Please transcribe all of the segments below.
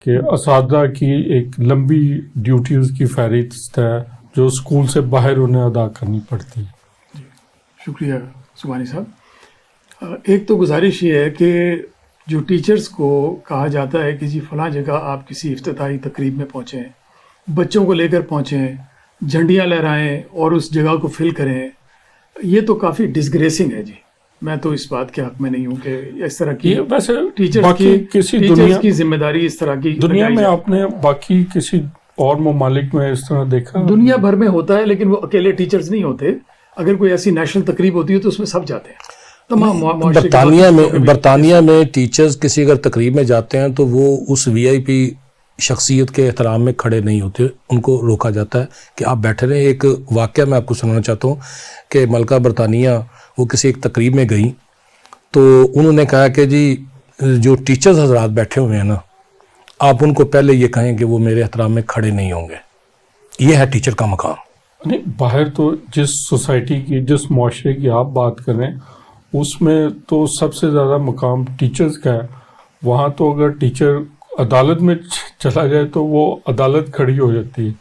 کہ اساتذہ کی ایک لمبی ڈیوٹیز کی فہرست ہے جو اسکول سے باہر انہیں ادا کرنی پڑتی ہے. جی شکریہ سبحانی صاحب. ایک تو گزارش یہ ہے کہ جو ٹیچرز کو کہا جاتا ہے کہ جی فلاں جگہ آپ کسی افتتاحی تقریب میں پہنچیں، بچوں کو لے کر پہنچیں، جھنڈیاں لہرائیں اور اس جگہ کو فل کریں، یہ تو کافی ڈسگریسنگ ہے. جی میں تو اس بات کے حق میں نہیں ہوں کہ اس طرح کی ویسے ٹیچرز کی ذمہ داری اس طرح کی دنیا میں آپ نے باقی کسی اور ممالک میں اس طرح دیکھا؟ دنیا بھر میں ہوتا ہے، لیکن وہ اکیلے ٹیچرز نہیں ہوتے. اگر کوئی ایسی نیشنل تقریب ہوتی ہے تو اس میں سب جاتے ہیں. برطانیہ میں ٹیچرز کسی اگر تقریب میں جاتے ہیں تو وہ اس وی آئی پی شخصیت کے احترام میں کھڑے نہیں ہوتے، ان کو روکا جاتا ہے کہ آپ بیٹھے رہیں. ایک واقعہ میں آپ کو سنانا چاہتا ہوں کہ ملکہ برطانیہ وہ کسی ایک تقریب میں گئیں تو انہوں نے کہا کہ جی جو ٹیچرز حضرات بیٹھے ہوئے ہیں نا، آپ ان کو پہلے یہ کہیں کہ وہ میرے احترام میں کھڑے نہیں ہوں گے. یہ ہے ٹیچر کا مقام. نہیں، باہر تو جس سوسائٹی کی، جس معاشرے کی آپ بات کر رہے ہیں اس میں تو سب سے زیادہ مقام ٹیچرز کا ہے. وہاں تو اگر ٹیچر عدالت میں چلا جائے تو وہ عدالت کھڑی ہو جاتی ہے.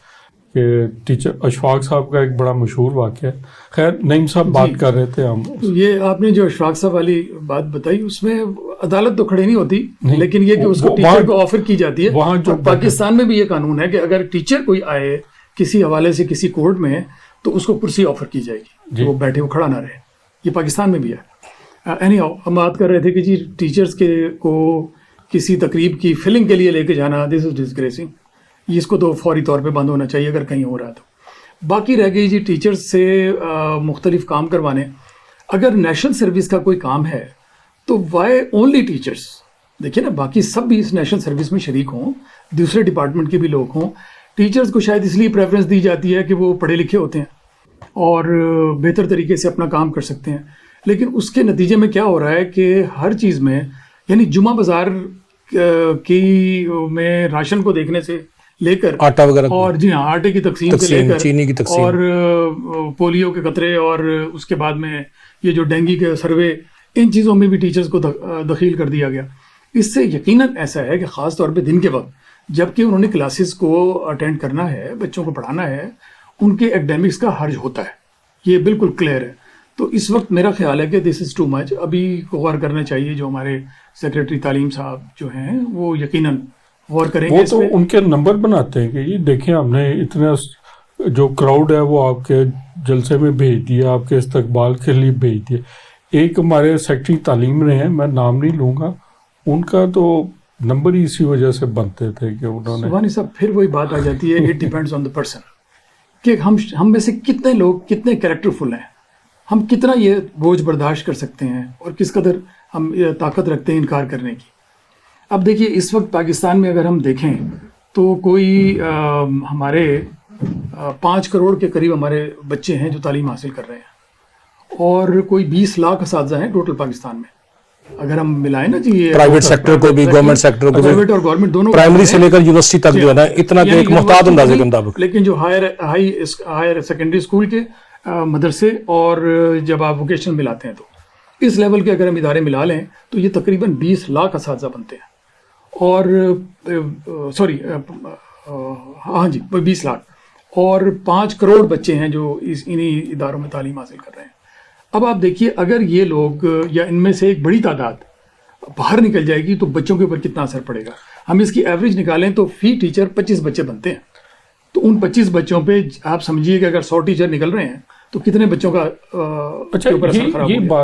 کہ ٹیچر اشفاق صاحب کا ایک بڑا مشہور واقعہ ہے. خیر نعیم صاحب بات کر رہے تھے ہم. یہ آپ نے جو اشفاق صاحب والی بات بتائی اس میں عدالت تو کھڑی نہیں ہوتی، لیکن یہ کہ اس کو ٹیچر کو آفر کی جاتی ہے. وہاں جو پاکستان میں بھی یہ قانون ہے کہ اگر ٹیچر کوئی آئے کسی حوالے سے کسی کورٹ میں تو اس کو کرسی آفر کی جائے گی، وہ بیٹھے وہ کھڑا نہ رہے. یہ پاکستان میں بھی ہے. ہم بات کر رہے تھے کہ جی ٹیچرز کو کسی تقریب کی فلنگ کے لیے لے کے جانا، دس از ڈسگریسنگ. اس کو تو فوری طور پہ بند ہونا چاہیے اگر کہیں ہو رہا تو. باقی رہ گئی جی ٹیچرز سے مختلف کام کروانے. اگر نیشنل سروس کا کوئی کام ہے تو وائی اونلی ٹیچرز؟ دیکھیے نا، باقی سب بھی اس نیشنل سروس میں شریک ہوں، دوسرے ڈپارٹمنٹ کے بھی لوگ ہوں. ٹیچرز کو شاید اس لیے پریفرنس دی جاتی ہے کہ وہ پڑھے لکھے ہوتے ہیں اور بہتر طریقے سے اپنا کام کر سکتے ہیں. لیکن اس کے نتیجے میں کیا ہو رہا ہے کہ ہر چیز میں، یعنی جمعہ بازار کی میں راشن کو دیکھنے سے لے کر آٹا وغیرہ اور جی ہاں آٹے کی تقسیم سے لے کر چینی کی تقسیم اور پولیو کے قطرے اور اس کے بعد میں یہ جو ڈینگی کے سروے، ان چیزوں میں بھی ٹیچرز کو دخیل کر دیا گیا. اس سے یقیناً ایسا ہے کہ خاص طور پہ دن کے وقت جب کہ انہوں نے کلاسز کو اٹینڈ کرنا ہے، بچوں کو پڑھانا ہے، ان کے ایکڈیمکس کا حرج ہوتا ہے. یہ بالکل کلیئر ہے. تو اس وقت میرا خیال ہے کہ دس از ٹو مچ. ابھی غور کرنا چاہیے جو ہمارے سیکریٹری تعلیم صاحب جو ہیں وہ یقیناً غور کریں گے. وہ تو ان کے نمبر بناتے ہیں کہ یہ دیکھیں ہم نے اتنا جو کراؤڈ ہے وہ آپ کے جلسے میں بھیج دیا، آپ کے استقبال کے لیے بھیج دیا. ایک ہمارے سیکریٹری تعلیم رہے ہیں، میں نام نہیں لوں گا، ان کا تو نمبر ہی اسی وجہ سے بنتے تھے کہ انہوں نے. سبحانی صاحب پھر وہی بات آ جاتی ہے، it depends on the person کہ ہم میں سے کتنے لوگ کتنے کریکٹر فل ہیں، ہم کتنا یہ بوجھ برداشت کر سکتے ہیں اور کس قدر ہم طاقت رکھتے ہیں انکار کرنے کی. اب دیکھیے اس وقت پاکستان میں اگر ہم دیکھیں تو کوئی ہمارے 5 کروڑ کے قریب ہمارے بچے ہیں جو تعلیم حاصل کر رہے ہیں اور کوئی 20 لاکھ اساتذہ ہیں ٹوٹل پاکستان میں. اگر ہم ملائیں نا جی پرائیویٹ سیکٹر کو بھی، گورنمنٹ سیکٹر کو بھی، پرائیویٹ اور گورنمنٹ دونوں، پرائمری سے لے کر یونیورسٹی تک جو ہے نا اتنا کہ ایک محتاط اندازے کے مطابق. لیکن جو ہائر سیکنڈری اسکول کے مدرسے اور جب آپ ووکیشنل ملاتے ہیں تو اس لیول کے اگر ہم ادارے ملا لیں تو یہ تقریباً 20 لاکھ اساتذہ بنتے ہیں. اور ہاں جی 20 لاکھ اور 5 کروڑ بچے ہیں جو انہی اداروں میں تعلیم حاصل کر رہے ہیں. اب آپ دیکھیے اگر یہ لوگ یا ان میں سے ایک بڑی تعداد باہر نکل جائے گی تو بچوں کے اوپر کتنا اثر پڑے گا. ہم اس کی ایوریج نکالیں تو فی ٹیچر 25 بچے بنتے ہیں. تو ان 25 بچوں پہ آپ سمجھیے کہ اگر 100 ٹیچر نکل رہے ہیں تو کتنے بچوں کا اوپر اثر خراب ہوگا.